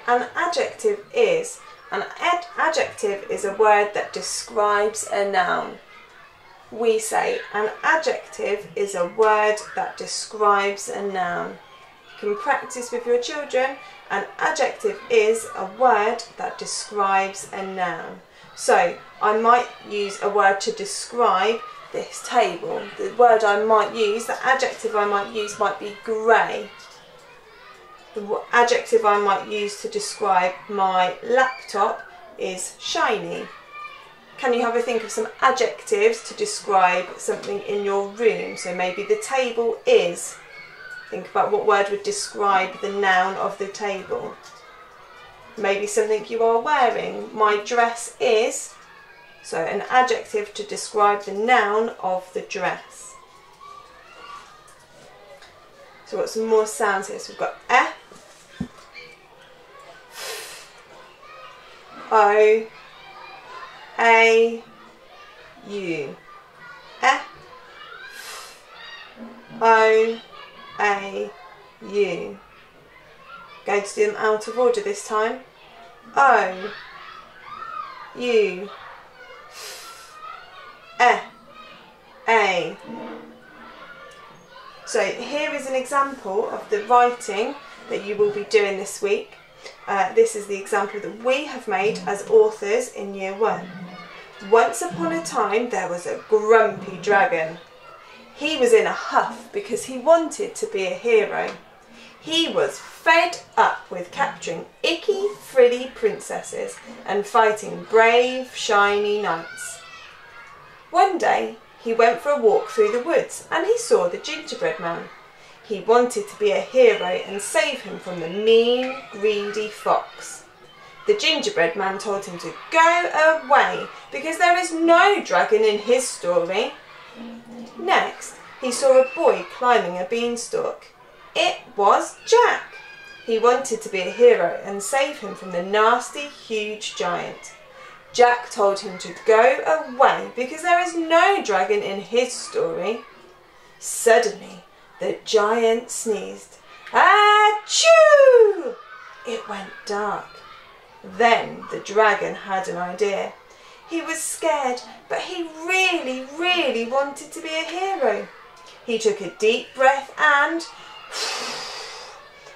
an adjective is? An adjective is a word that describes a noun. We say an adjective is a word that describes a noun. You can practice with your children. An adjective is a word that describes a noun. So I might use a word to describe this table. The word I might use, the adjective I might use might be grey. The adjective I might use to describe my laptop is shiny. Can you have a think of some adjectives to describe something in your room? So maybe the table is. Think about what word would describe the noun of the table. Maybe something you are wearing. My dress is. So an adjective to describe the noun of the dress. So we've got some more sounds here. So we've got F, O, A, U. F, O, A, U. Going to do them out of order this time. O, U, F, A. So here is an example of the writing that you will be doing this week. This is the example that we have made as authors in Year 1. Once upon a time there was a grumpy dragon. He was in a huff because he wanted to be a hero. He was fed up with capturing icky, frilly princesses and fighting brave, shiny knights. One day he went for a walk through the woods and he saw the gingerbread man. He wanted to be a hero and save him from the mean, greedy fox. The gingerbread man told him to go away because there is no dragon in his story. Next, he saw a boy climbing a beanstalk. It was Jack. He wanted to be a hero and save him from the nasty, huge giant. Jack told him to go away because there is no dragon in his story. Suddenly, the giant sneezed. Achoo! It went dark. Then the dragon had an idea. He was scared, but he really, really wanted to be a hero. He took a deep breath and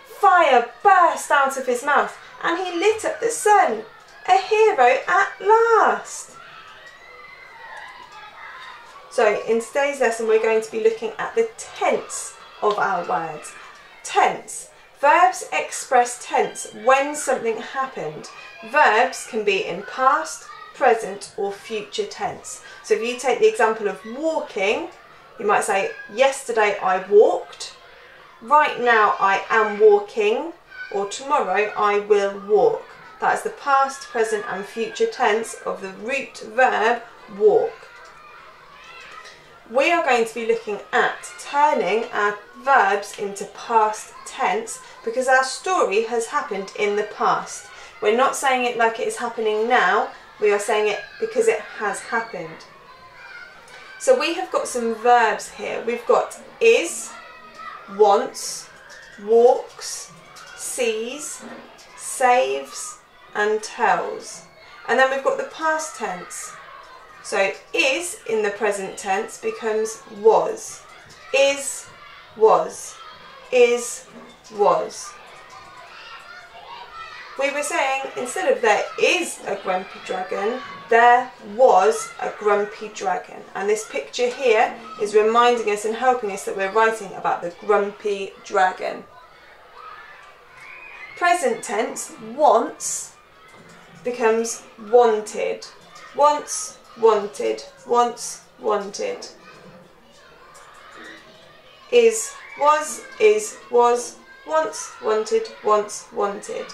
fire burst out of his mouth and he lit up the sun. A hero at last. So in today's lesson we're going to be looking at the tense of our words. Tense. Verbs express tense when something happened. Verbs can be in past, present or future tense. So if you take the example of walking, you might say, yesterday I walked, right now I am walking, or tomorrow I will walk. That is the past, present and future tense of the root verb walk. We are going to be looking at turning our verbs into past tense because our story has happened in the past. We're not saying it like it is happening now, we are saying it because it has happened. So we have got some verbs here. We've got is, wants, walks, sees, saves and tells. And then we've got the past tense. So is in the present tense becomes was. Is, was. Is, was. We were saying instead of there is a grumpy dragon, there was a grumpy dragon. And this picture here is reminding us and helping us that we're writing about the grumpy dragon. Present tense, wants, becomes wanted. Wants, wanted. Wants, wanted. Is, was, wants, wanted, wants, wanted.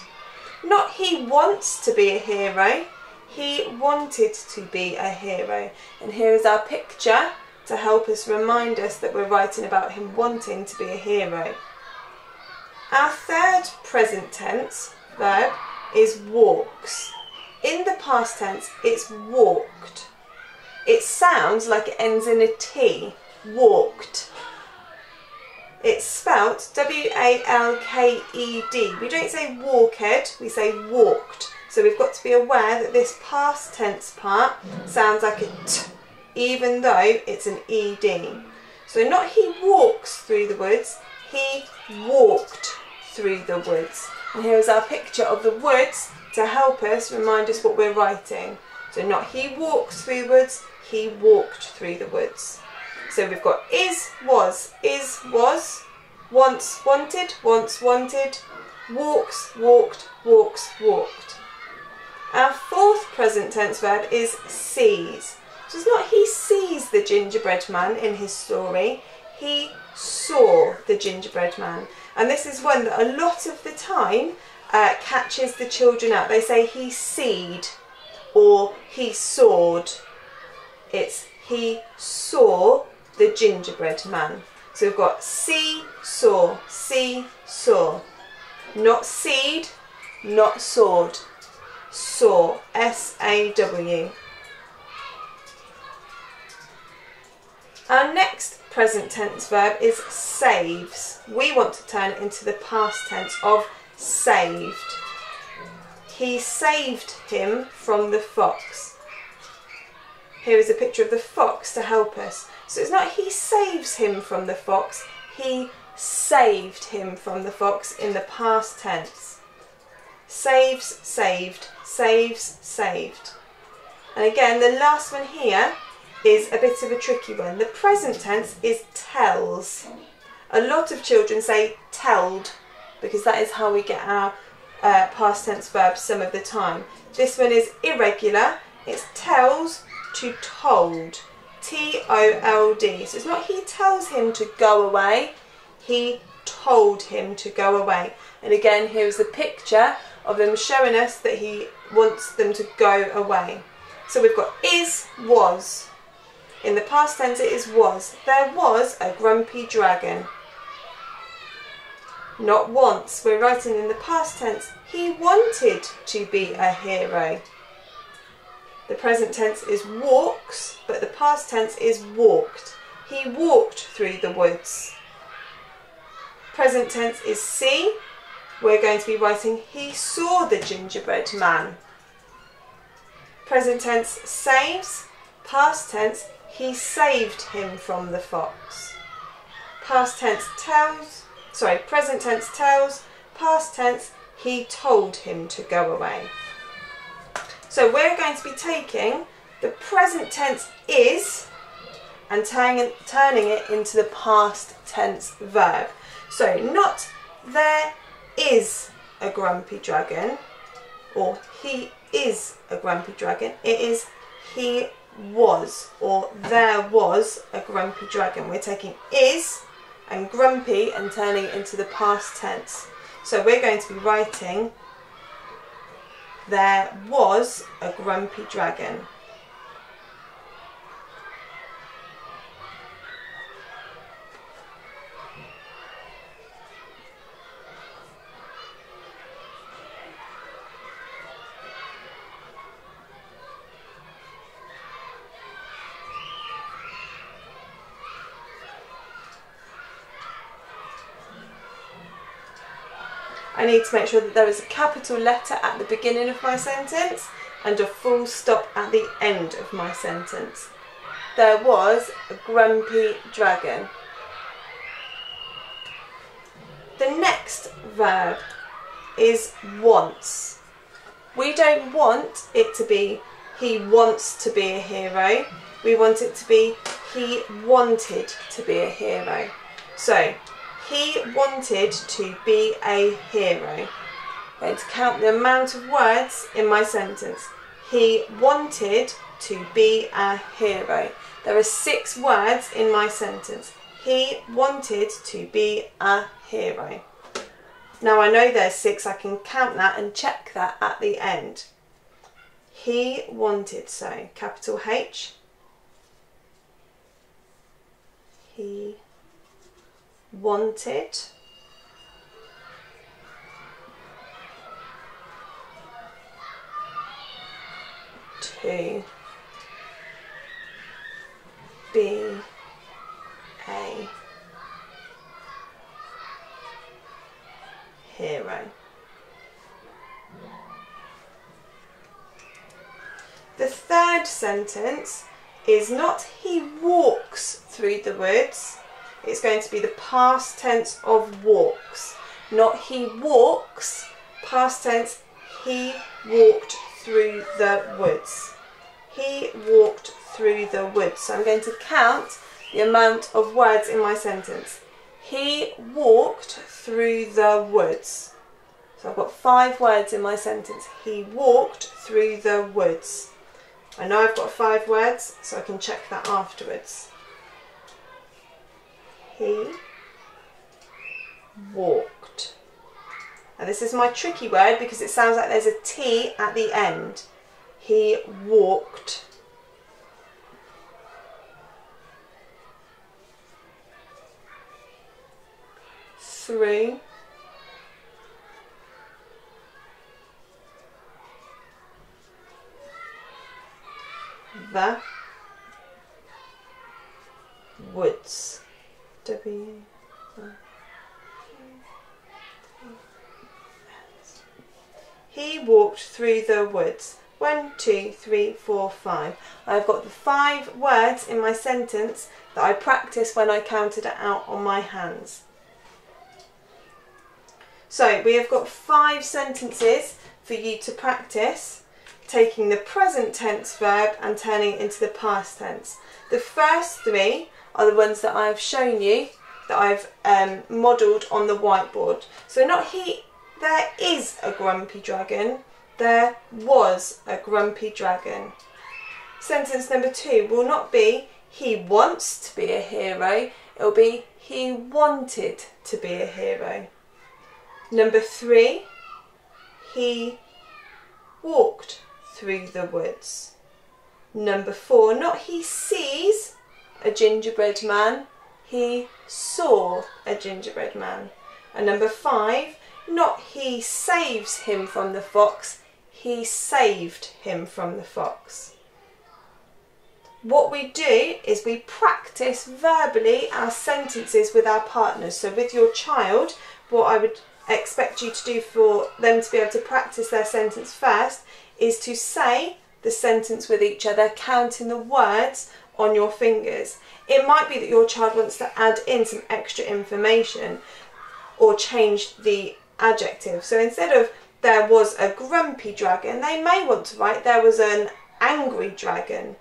Not he wants to be a hero, he wanted to be a hero. And here is our picture to help us remind us that we're writing about him wanting to be a hero. Our third present tense verb is walks. In the past tense, it's walked. It sounds like it ends in a T, walked. It's spelt W-A-L-K-E-D. We don't say walked, we say walked. So we've got to be aware that this past tense part sounds like a T, even though it's an ED. So not he walks through the woods, he walked through the woods. And here is our picture of the woods to help us remind us what we're writing. So not he walks through the woods, he walked through the woods. So we've got is, was, once wanted, walks, walked, walks, walked. Our fourth present tense verb is sees. So it's not he sees the gingerbread man in his story, he saw the gingerbread man. And this is one that a lot of the time catches the children out. They say he seed or he sawed. It's he saw the gingerbread man. So we've got see, saw, not seed, not sawed, saw, S-A-W. Our next present tense verb is saves. We want to turn it into the past tense of saved. He saved him from the fox. Here is a picture of the fox to help us. So it's not he saves him from the fox, he saved him from the fox in the past tense. Saves, saved, saves, saved. And again, the last one here is a bit of a tricky one. The present tense is tells. A lot of children say telled because that is how we get our past tense verbs some of the time. This one is irregular. It's tells to told. T-O-L-D. So it's not he tells him to go away, he told him to go away. And again, here's a picture of them showing us that he wants them to go away. So we've got is, was. In the past tense it is was. There was a grumpy dragon. Not once. We're writing in the past tense. He wanted to be a hero. The present tense is walks, but the past tense is walked. He walked through the woods. Present tense is see. We're going to be writing he saw the gingerbread man. Present tense saves. Past tense he saved him from the fox. Past tense tells. Present tense tells. Past tense he told him to go away. So we're going to be taking the present tense is and turning it into the past tense verb. So not there is a grumpy dragon or he is a grumpy dragon. It is he was or there was a grumpy dragon. We're taking is and grumpy and turning it into the past tense. So we're going to be writing there was a grumpy dragon. I need to make sure that there is a capital letter at the beginning of my sentence and a full stop at the end of my sentence. There was a grumpy dragon. The next verb is wants. We don't want it to be he wants to be a hero. We want it to be he wanted to be a hero. So, he wanted to be a hero. I'm going to count the amount of words in my sentence. He wanted to be a hero. There are 6 words in my sentence. He wanted to be a hero. Now I know there's 6, I can count that and check that at the end. He wanted, so capital H. He wanted to be a The third sentence is not he walks through the woods. It's going to be the past tense of walks. Not he walks, past tense, he walked through the woods. He walked through the woods. So I'm going to count the amount of words in my sentence. He walked through the woods. So I've got 5 words in my sentence. He walked through the woods. I know I've got 5 words, so I can check that afterwards. He walked. Now this is my tricky word because it sounds like there's a T at the end. He walked. Through the woods. He walked through the woods. 1, 2, 3, 4, 5. I've got the 5 words in my sentence that I practiced when I counted it out on my hands. So we have got 5 sentences for you to practice, taking the present tense verb and turning it into the past tense. The first 3 are the ones that I have shown you, that I've modelled on the whiteboard. So not there is a grumpy dragon, there was a grumpy dragon. Sentence number 2 will not be he wants to be a hero, it will be he wanted to be a hero. Number 3, he walked through the woods. Number 4, not he sees a gingerbread man, he saw a gingerbread man. And number 5, not he saves him from the fox, he saved him from the fox. What we do is we practice verbally our sentences with our partners. So with your child, what I would expect you to do for them to be able to practice their sentence first is to say the sentence with each other, counting the words on your fingers. It might be that your child wants to add in some extra information or change the adjective. So instead of there was a grumpy dragon, they may want to write there was an angry dragon.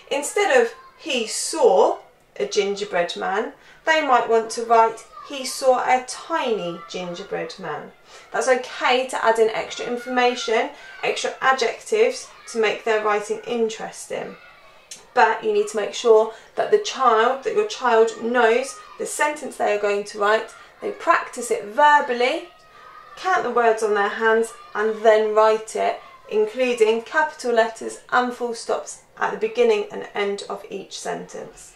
Instead of he saw a gingerbread man, they might want to write he saw a tiny gingerbread man. That's okay to add in extra information, extra adjectives to make their writing interesting. But you need to make sure that your child knows the sentence they are going to write, they practice it verbally, count the words on their hands and then write it, including capital letters and full stops at the beginning and end of each sentence.